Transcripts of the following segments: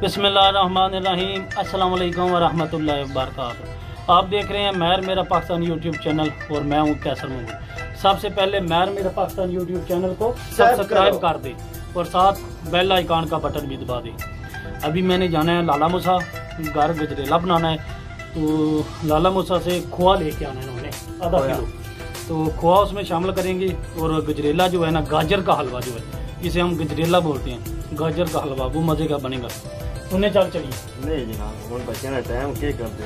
बिस्मिल्लाहिर्रहमानिर्रहीम, अस्सलाम वालेकुम वरहमतुल्लाहि वबरकातुहू। आप देख रहे हैं महर मेरा पाकिस्तान यूट्यूब चैनल और मैं हूं कैसर महमूद। सबसे पहले महर मेरा पाकिस्तान यूट्यूब चैनल को सब्सक्राइब कर दे और साथ बेल आइकॉन का बटन भी दबा दे। अभी मैंने जाना है लाला मूसा, घर गजरेला बनाना है, तो लाला मूसा से खोआ लेके आना है उन्होंने आधा किलो, तो खोआ उसमें शामिल करेंगे और गजरेला जो है ना, गाजर का हलवा जो है जिसे हम गजरेला बोलते हैं, गाजर का हलवा, वो मजे का बनेगा। उन्हें चल चलिए। नहीं जनाब, हुण बच्चों ने टाइम के करदे।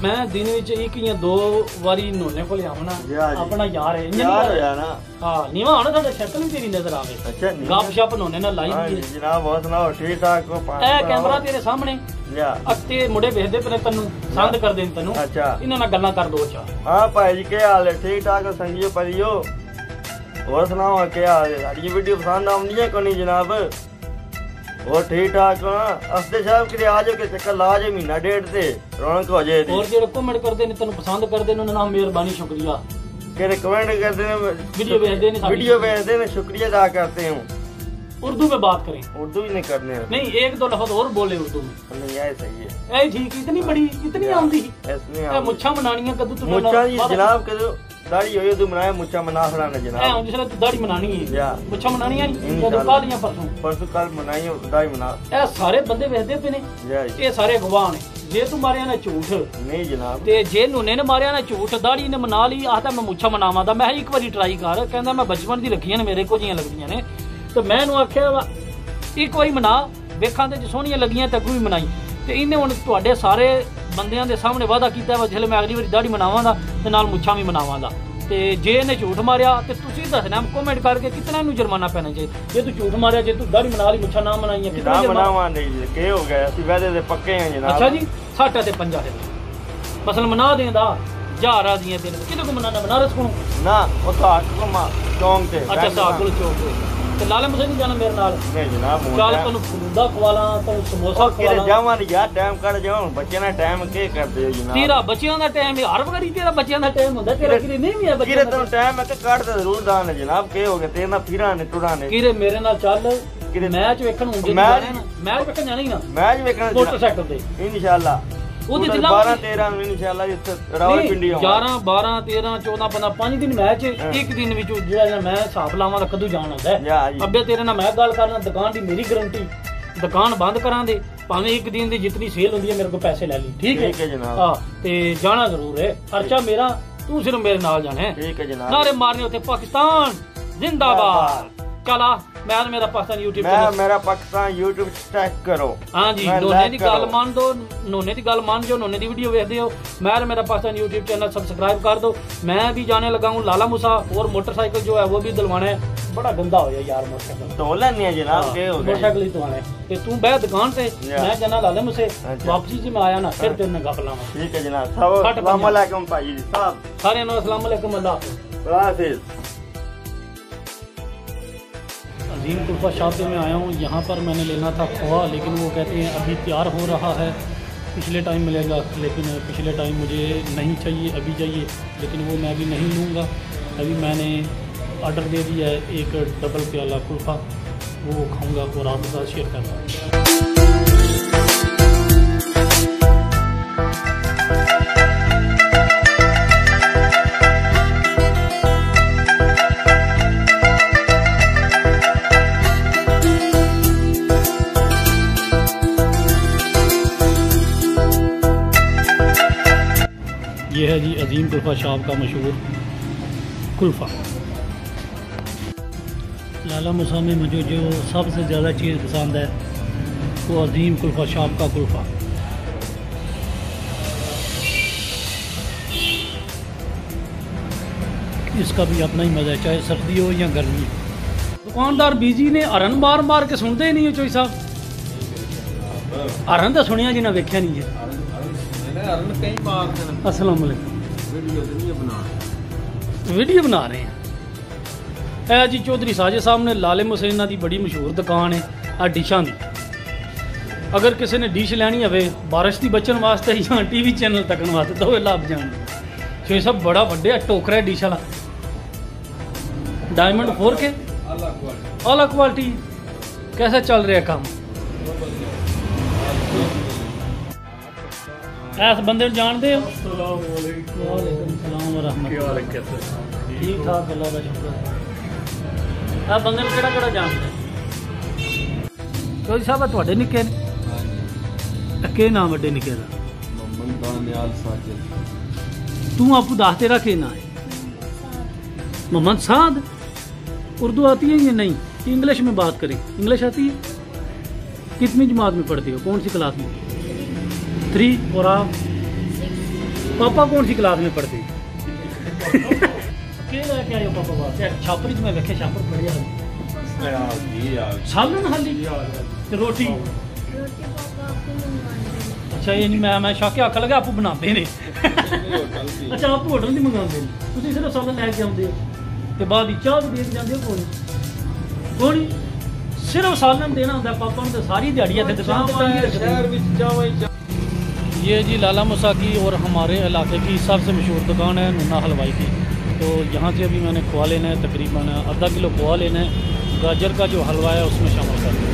मैं दिन विच एक या दो वारी नोने को लियावना, अपना यार है यार होया ना। हां, नीवा होना साडा शक्ल भी तेरी नजर आवे। अच्छा, गपशप नोने ना लाई दी जनाब। बहुत सुनाओ, ठीक ठाक को ए कैमरा तेरे सामने या अत्ते मुंडे वेखदे पे तन्नू पसंद कर देन तन्नू। अच्छा, इन्हां नाल गल्लां कर दो। अच्छा हां भाई जी, के हाल है? ठीक ठाक संगियो परियो। और सुनाओ क्या हाल है? साडी वीडियो पसंद आउंदी है कोनी जनाब? और ठीक ठाक हो? अस्ते साहब के आ जाओ के चक्कर ला जे, महीना डेढ़ से रौनक हो जाए। और जेड़े कमेंट करदे ने तन्नू पसंद करदे ने, उन्हां नाम मेहरबानी शुक्रिया। केरे कमेंट करदे ने, वीडियो भेजदे ने, शुक्रिया अदा करते हूं। उर्दू में बात करें। उर्दू ही नहीं करने, नहीं एक दो लफ्ज और बोले उर्दू में। नहीं ये सही है, ए ठीक, इतनी बड़ी इतनी आंदी इसमें मुच्छा बनानी है कदू तू मुच्छा जी जनाब, कदू दाढ़ी होई तू बनाए मुच्छा मना खड़ाना जनाब। ए जिसले तू दाढ़ी बनानी है, मुच्छा बनानी है कदू कल या परसों कल बनाई दाढ़ी बना। ए सारे बंदे वेखदे पे ने, ये सारे गवाह ने। जे तू मारिया ना झूठ, नहीं जनाब, ते जे नूने ने मारिया ना झूठ, दाढ़ी ने मना ली, आता मैं मुच्छा मनावा दा। मैं एक बारी ट्राई कर, कहंदा मैं बचपन दी रखियां ने, मेरे को जियां लगदियां ने, ते मैं नु आख्या एक बारी मना वेखां ते सोहणियां लगियां ते अगू भी मनाई। ते इन्ने हुण तुहाडे सारे बंदियां दे सामने वादा कीता है जिसले मैं अगली बारी दाढ़ी मनावांगा ते नाल मुच्छा भी मनावांगा। ते जे इन्हें झूठ मारिया ते तुसीं दसना कमेंट करके कितना इन्हू जुर्माना पैना चाहिए। जे तू झूठ मारिया, जे तू दाढ़ी मना ली, मुच्छा ना मनाई, कितना मनावा? नहीं के हो गया, असि वादे दे पक्के हैं जनाब। अच्छा जी, 60 ते 50 दे मसल मना देंदा जहारा दियां तेन किदे को मनाना? बनारस को ना, ओ साकमा चौंक ते। अच्छा, साकुल चौक ते लाले मुझे नहीं जाना मेरे नाल? नहीं जनाब, चल तन्नू फलूदा खवाला, तन्नू समोसा खवाला। जावां यार, टाइम कढ जाओ। बच्चे ना टाइम के करदे हो जनाब? तेरा बच्चियां दा टाइम हर वारी तेरा बच्चियां दा टाइम हुंदा, तेरा किरे नहीं है बच्चे दा टाइम है ते कढ दे जरूर दान जनाब। के हो गया तेरे ना फिरा ने टुड़ा ने किरे मेरे नाल चल, किरे मैच वेखण हुंदे, मैच वेखण जाना ही ना, मैच वेखण मोटरसाइकिल ते इंशाअल्लाह। ਉਹਦੇ 12 13 ਨੂੰ ਇਨਸ਼ਾਅੱਲਾ ਇੱਥੇ ਰਾਵਲਪਿੰਡੀ ਆਉਣਾ। 11 12 13 14 15 5 ਦਿਨ ਮੈਚ, ਇੱਕ ਦਿਨ ਵਿੱਚ ਜਿਹੜਾ ਮੈਂ ਹਿਸਾਬ ਲਾਵਾਂ ਤਾਂ ਕਦੋਂ ਜਾਣ ਹੁੰਦਾ ਹੈ। ਅੱਬੇ ਤੇਰੇ ਨਾਲ ਮੈਂ ਗੱਲ ਕਰਨਾ, ਦੁਕਾਨ ਦੀ ਮੇਰੀ ਗਾਰੰਟੀ, ਦੁਕਾਨ ਬੰਦ ਕਰਾਂ ਦੇ ਭਾਵੇਂ ਇੱਕ ਦਿਨ ਦੀ ਜਿੰਨੀ ਸੇਲ ਹੁੰਦੀ ਹੈ ਮੇਰੇ ਕੋਲ ਪੈਸੇ ਲੈ ਲਈ। ਠੀਕ ਹੈ ਜਨਾਬ। ਹਾਂ, ਤੇ ਜਾਣਾ ਜ਼ਰੂਰ ਹੈ, ਖਰਚਾ ਮੇਰਾ, ਤੂੰ ਸਿਰਫ ਮੇਰੇ ਨਾਲ ਜਾਣਾ ਹੈ। ਠੀਕ ਹੈ ਜਨਾਬ। ਨਾਰੇ ਮਾਰਨੇ ਉੱਥੇ ਪਾਕਿस्तान जिंदाबाद। चला मैं मेरा पाकिस्तान यूट्यूब मेरा पाकिस्तान यूट्यूब चेक करो। हाँ जी, नोने दी गल मान दो, नोने दी गल मान जो, नोने दी वीडियो देखते हो। मैं मेरा पाकिस्तान यूट्यूब चैनल सब्सक्राइब कर दो। मैं भी जाने लगा हूँ लाला मूसा, और मोटरसाइकिल जो है वो भी दिलवाना है। बड़ा गंदा हो यार मोटरसाइकिल तो लेने जनाब, के हो गया मोटरसाइकिल ही तो है। तू बह दुकान से, मैं जाना लाला मूसे, वापसी जी मैं आया ना फिर तेरे गप लावा। ठीक है जनाब। अस्सलाम वालेकुम भाई साहब, सारे नु अस्सलाम वालेकुम, अल्लाह हाफिज़। अजीम कुल्फा शॉप में आया हूँ। यहाँ पर मैंने लेना था खोआ, लेकिन वो कहते हैं अभी तैयार हो रहा है, पिछले टाइम मिलेगा, लेकिन पिछले टाइम मुझे नहीं चाहिए, अभी चाहिए, लेकिन वो मैं अभी नहीं लूँगा। अभी मैंने ऑर्डर दे दिया है एक डबल प्याला कुल्फा, वो खाऊँगा और आपके साथ शेयर करूँगा। ये है जी अजीम कुल्फ़ा शॉप का मशहूर कुल्फ़ा। लाला मूसा में मुझे जो सबसे ज़्यादा चीज़ पसंद है वो अजीम कुल्फ़ा शॉप का कुल्फ़ा। इसका भी अपना ही मज़ा है, चाहे सर्दी हो या गर्मी हो। दुकानदार बीजी ने हरन मार मार के सुनते ही नहीं हो चोई साहब। हरन तो सुनिया जिन्हें वेख्या नहीं है। अस्सलाम वालेकुम। वीडियो बना रहे हैं। है जी चौधरी साजिद साहब ने लाले मुसैना की बड़ी मशहूर दुकान है आ डिशा की। अगर किसी ने डिश लैनी हो बारिश की बचन वास्ते या टीवी चैनल तकन वास्ते तो लभ जान। छे सब बड़ा वड्डे टोकरा डिश वाला, डायमंड 4K आला क्वालिटी। कैसा चल रहा काम? इस बंदे जानते हो? अस्सलाम वालेकुम। वालेकुम सलाम व रहमतुल्लाह। ठीक ठाक अल्लाह का शुक्र है। आ बंदे ਨੂੰ ਕਿਹੜਾ ਕਿਹੜਾ ਜਾਣਦਾ? ਕੋਈ ਸਾਹਿਬ ਤੁਹਾਡੇ ਨਿੱਕੇ ਨੇ? ਕੀ ਨਾਮ ਵੱਡੇ ਨਿੱਕੇ ਦਾ? मोहम्मद दानियाल साजिद। तू आपको दाह तेरा क्या नाम है? मोहम्मद साद। उर्दू आती है या नहीं? इंग्लिश में बात करें। इंग्लिश आती है? कितनी जमात में पढ़ती हो? कौन सी क्लास में? 3। और आप? पापा कौन सी क्लास में पढ़ते? क्या आयो पापा बात छापर में वेखे छापर बढ़िया सालन हाली रोटी। अच्छा ये नहीं मैं शाके आख लगा आप बनाते ने। अच्छा आप होटल नहीं मंगाते तुम सिर्फ सालन लैके आते हो तो बाद चाह भी दे जाते हो? कौन सिर्फ सालन देना होंगे पापा ने तो सारी दिहाड़ी इतने दुकान ये जी लाला मूसा की और हमारे इलाके की सबसे मशहूर दुकान है नूना हलवाई की। तो यहाँ से अभी मैंने खोआ लेना है, तकरीबन आधा किलो खोआ लेना है। गाजर का जो हलवा है उसमें शामिल कर दें।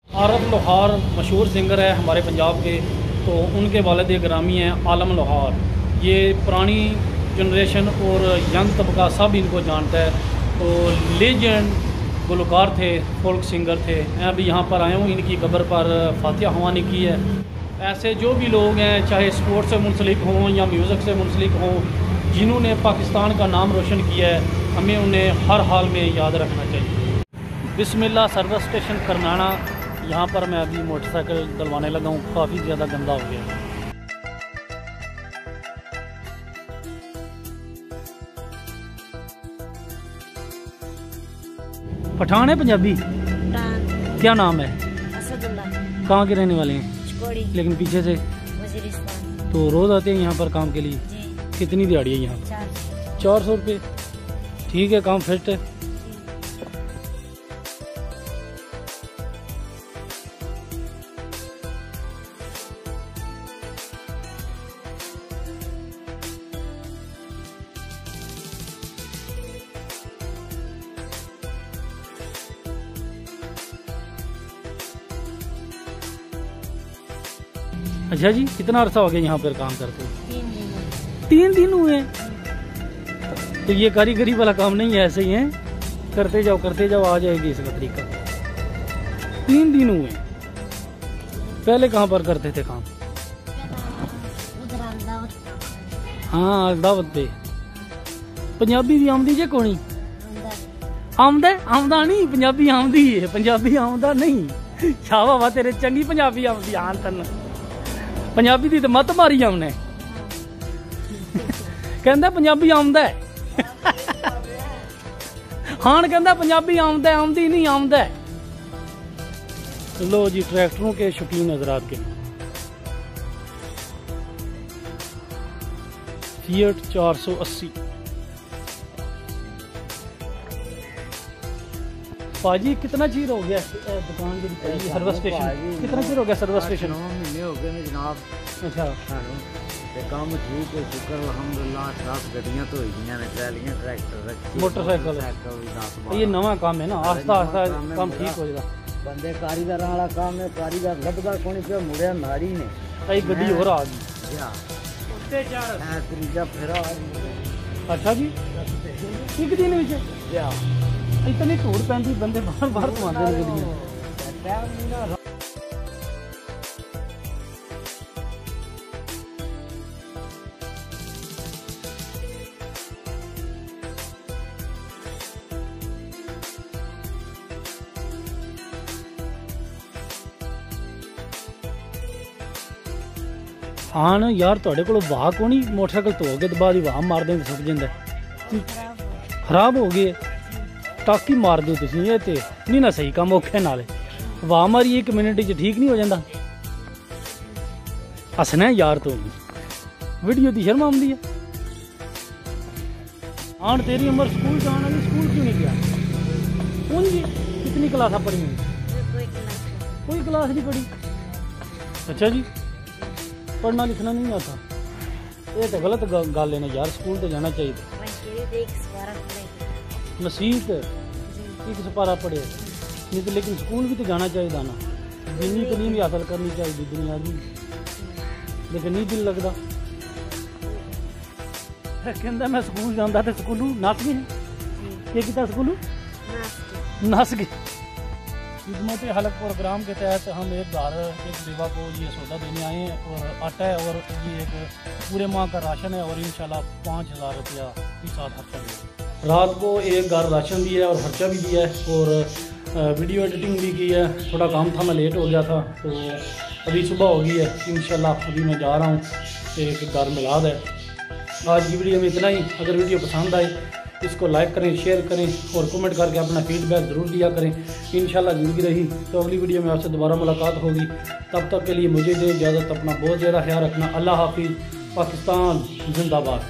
आरफ लोहार मशहूर सिंगर है हमारे पंजाब के। तो उनके वालिद ग्रामी हैं आलम लोहार। ये पुरानी जनरेशन और यंग तबका सब इनको जानता है। तो लेजेंड गुलकार थे, फोल्क सिंगर थे। मैं अभी यहाँ पर आया हूँ, इनकी कब्र पर फातिहा हवानी की है। ऐसे जो भी लोग हैं चाहे स्पोर्ट्स से मुंसलिक हों या म्यूज़िक से मुंसलिक हों, जिन्होंने पाकिस्तान का नाम रोशन किया है, हमें उन्हें हर हाल में याद रखना चाहिए। बिस्मिल्लाह सर्विस स्टेशन करनाना। यहाँ पर मैं अभी मोटरसाइकिल डलवाने लगा हूँ, काफ़ी ज़्यादा गंदा हो गया। पठान है पंजाबी? क्या नाम है? कहाँ के रहने वाले हैं? लेकिन पीछे से। तो रोज़ आते हैं यहाँ पर काम के लिए? कितनी दिहाड़ी है यहाँ पर? 400 रुपये। ठीक है, काम फिट है। अच्छा जी, कितना अर्सा हो गया यहाँ पर काम करते? 3 दिन हुए हैं। तो ये कारीगरी वाला काम नहीं है, ऐसे ही है, करते जाओ आ जाएगी इसका तरीका। 3 दिन हुए। पहले कहाँ पर करते थे काम? हाँ, दावत पे। पंजाबी भी आमदी जे कोनी? आमदा नहीं, पंजाबी आमदी है। पंजाबी आमदा नहीं। छावा वा तेरे चंगी पंजाबी आमदी आन तन। पंजाबी दी तो मत मारी हमने। कहंदा पंजाबी आमदा है। हान कहंदा पंजाबी आमदा है, आमदी नहीं आमदा है। लो जी, ट्रैक्टरों के शौकीन हजरात के फिएट 480। पाजी कितना चीर हो गया दुकान की सर्विस स्टेशन? कितना चीर हो गया सर्विस स्टेशन? 9 महीने हो गए जनाब। अच्छा, काम ठीक है, शुक्र अल्हम्दुलिल्लाह। ट्रक गड्डियां तो होईयां ने, ट्रैलियां, ट्रैक्टर रखी, मोटरसाइकिल ये नवा काम है ना, आस्ता आस्ता काम ठीक हो जाएगा। बंदे कारीगर वाला काम है, कारीगर लभदा कोनी पे मुड़िया नारी ने। कई गड्डी हो रहा जी। त्रीजा फेरा। अच्छा जी, एक दिन विच इतनी धूड़ पैंदी, बंदे बाहर बाहर तो आंदे ने गड्डियां। ਆਣ ਯਾਰ ਤੁਹਾਡੇ ਕੋਲ ਵਾਹ ਕੋਣੀ ਮੋਟਰਸਾਈਕਲ ਧੋ ਕੇ ਤੇ ਬਾਅਦ ਹੀ ਵਾਹ ਮਾਰਦੇ ਸੁੱਕ ਜਾਂਦਾ ਖਰਾਬ ਹੋ ਗਏ ਟਾਕੀ ਮਾਰ ਦਿਓ ਤੁਸੀਂ ਇਹ ਤੇ ਨਹੀਂ ਨਾ ਸਹੀ ਕੰਮ ਔਖੇ ਨਾਲੇ ਵਾਹ ਮਾਰੀ 1 ਮਿੰਟ 'ਚ ਠੀਕ ਨਹੀਂ ਹੋ ਜਾਂਦਾ ਹੱਸਣਾ ਯਾਰ ਤੋਂ ਵੀਡੀਓ ਦੀ ਸ਼ਰਮ ਆਉਂਦੀ ਹੈ आन तेरी उम्र स्कूल जाना भी स्कूल क्यों नहीं गया कौन जी कितनी क्लास पढ़ी हुई कोई क्लास नहीं पढ़ी अच्छा जी पढ़ना लिखना नहीं आता ये तो गलत गल है ना यार स्कूल तो जाना चाहिए नसीब एक सपारा पढ़े नहीं तो लेकिन स्कूल भी तो जाना चाहिए ना दीनी तलीम भी हासिल करनी चाहिए दुनिया की लेकिन नहीं दिल लगता कहता मैं स्कूल जाता तो स्कूलू नस गए क्या स्कूलू नस गए खिदमत हलक प्रोग्राम के तहत हम एक घर एक बेवा को ये सौदा देने आए हैं और आटा है और ये एक पूरे माह का राशन है और इंशाल्लाह 5000 रुपया के साथ खर्चा दिया रात को एक घर राशन दिया है और खर्चा भी दिया है और वीडियो एडिटिंग भी की है थोड़ा काम था मैं लेट हो गया था तो अभी सुबह हो गई है इंशाल्लाह अभी मैं जा रहा हूँ एक घर मिलाद है आज की वीडियो में इतना ही अगर वीडियो पसंद आए इसको लाइक करें शेयर करें और कमेंट करके अपना फीडबैक ज़रूर दिया करें इंशाल्लाह ज़िंदगी रही तो अगली वीडियो में आपसे दोबारा मुलाकात होगी तब तक के लिए मुझे दे इजाज़त अपना बहुत ज़्यादा ख्याल रखना अल्लाह हाफिज़ पाकिस्तान जिंदाबाद।